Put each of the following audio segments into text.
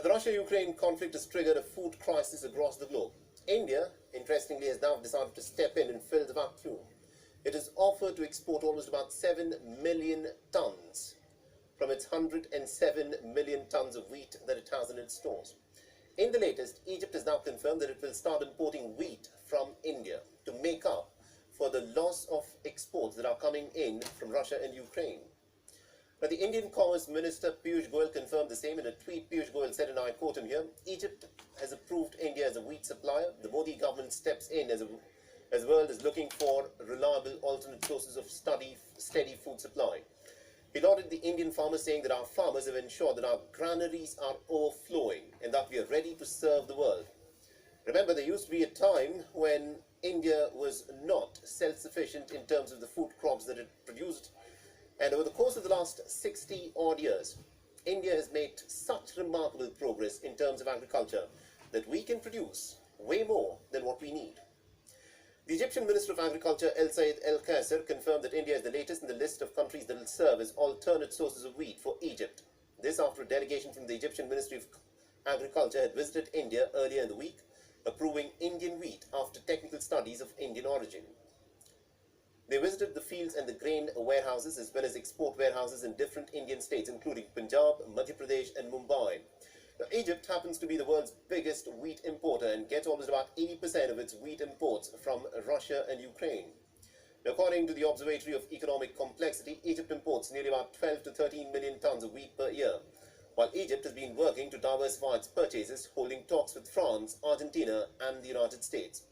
The Russia-Ukraine conflict has triggered a food crisis across the globe. India, interestingly, has now decided to step in and fill the vacuum. It has offered to export almost about 7 million tons from its 107 million tons of wheat that it has in its stores. In the latest, Egypt has now confirmed that it will start importing wheat from India to make up for the loss of exports that are coming in from Russia and Ukraine. Now, the Indian Commerce Minister Piyush Goyal confirmed the same in a tweet. Piyush Goyal said, and I quote him here, Egypt has approved India as a wheat supplier. The Modi government steps in as the world is looking for reliable alternate sources of steady food supply. He lauded the Indian farmers, saying that our farmers have ensured that our granaries are overflowing and that we are ready to serve the world. Remember, there used to be a time when India was not self-sufficient in terms of the food crops that it produced. And over the course of the last 60-odd years, India has made such remarkable progress in terms of agriculture that we can produce way more than what we need. The Egyptian Minister of Agriculture, El Sayed El Qasser, confirmed that India is the latest in the list of countries that will serve as alternate sources of wheat for Egypt. This after a delegation from the Egyptian Ministry of Agriculture had visited India earlier in the week, approving Indian wheat after technical studies of Indian origin. They visited the fields and the grain warehouses as well as export warehouses in different Indian states, including Punjab, Madhya Pradesh and Mumbai. Now, Egypt happens to be the world's biggest wheat importer and gets almost about 80% of its wheat imports from Russia and Ukraine. Now, according to the Observatory of Economic Complexity, Egypt imports nearly about 12 to 13 million tons of wheat per year, while Egypt has been working to diversify its purchases, holding talks with France, Argentina and the United States.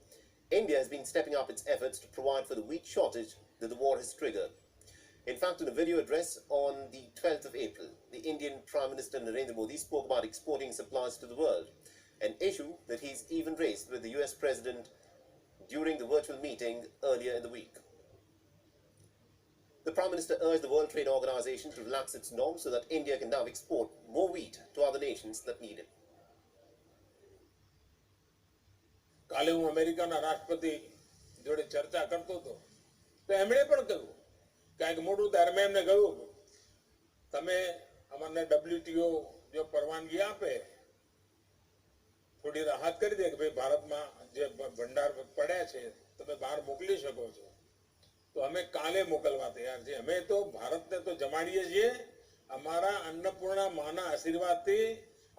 India has been stepping up its efforts to provide for the wheat shortage that the war has triggered. In fact, in a video address on the 12th of April, the Indian Prime Minister Narendra Modi spoke about exporting supplies to the world, an issue that he's even raised with the US President during the virtual meeting earlier in the week. The Prime Minister urged the World Trade Organization to relax its norms so that India can now export more wheat to other nations that need it. કાલે હું અમેરિકાના રાષ્ટ્રપતિ જોડે ચર્ચા કરતો હતો તો એમણે પણ કહ્યું કારણ મોટું ધર્મે એમને કહ્યું તમે અમને WTO જો પરવાનગી આપે થોડી રાહત કરી દે કે ભાઈ ભારતમાં જે ભંડાર પડ્યા છે તમે બહાર મોકલી શકો છો તો અમે કાલે મોકલવા તૈયાર છીએ અમે તો ભારતને તો જમાડીએ છીએ અમારા અન્નપૂર્ણા માના આશીર્વાદથી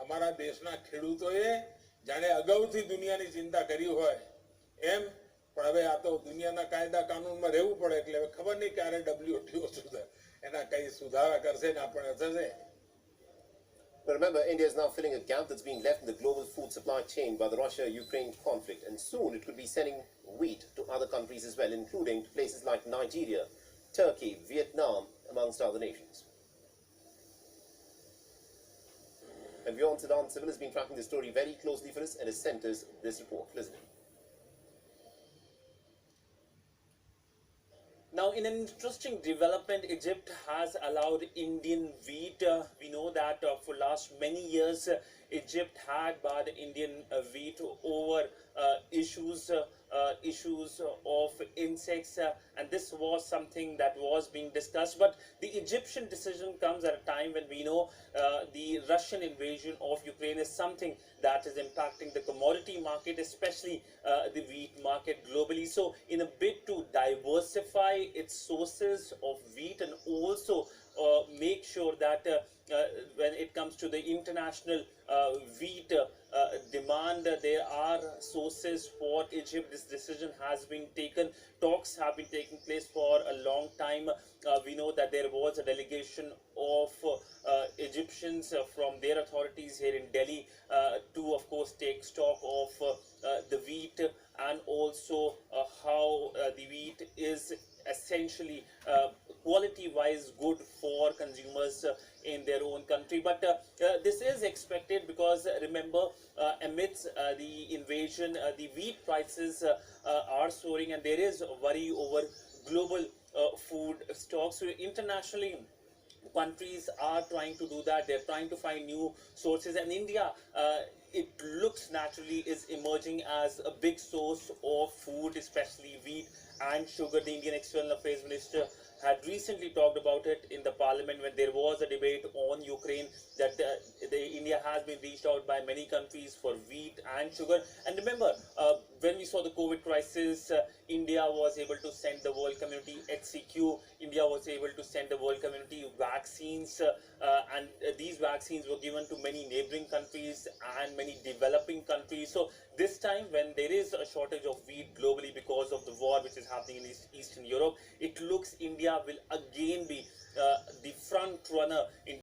અમારા દેશના ખેડૂતોએ જાણે અગાઉથી દુનિયાની चिंता કરી હોય એમ પણ હવે આ તો દુનિયાના કાયદા કાનૂનમાં રહેવું પડે એટલે હવે ખબર નહીં ક્યારે WTO એના કઈ સુધારા કરશે ને આપણે થશે. But remember, India is now filling a gap that's being left in the global food supply chain by the Russia-Ukraine conflict, and soon it could be sending wheat to other countries as well, including to places like Nigeria, Turkey, Vietnam, amongst other nations. And beyond Sudan, Civil has been tracking the story very closely for us and has sent us this report. Listen. Now, in an interesting development, Egypt has allowed Indian wheat. We know that for last many years, Egypt had barred Indian wheat over issues of insects, and this was something that was being discussed. But the Egyptian decision comes at a time when we know the Russian invasion of Ukraine is something that is impacting the commodity market, especially the wheat market globally. So in a bid to diversify its sources of wheat and also make sure that when it comes to the international wheat demand, there are sources for Egypt. This decision has been taken. Talks have been taking place for a long time. We know that there was a delegation of Egyptians from their authorities here in Delhi to, of course, take stock of the wheat and also how the wheat is essentially quality-wise good for consumers in their own country. But this is expected because remember, amidst the invasion, the wheat prices are soaring and there is worry over global food stocks. So internationally, countries are trying to do that. They're trying to find new sources, and India it looks naturally is emerging as a big source of food, especially wheat and sugar. The Indian External Affairs Minister had recently talked about it in the parliament when there was a debate on Ukraine, that India has been reached out by many countries for wheat and sugar. And remember, when we saw the COVID crisis, India was able to send the world community HCQ. India was able to send the world community vaccines, and these vaccines were given to many neighboring countries and many developing countries. So this time, when there is a shortage of wheat globally because of the war which is happening in Eastern Europe, it looks India will again be the front runner in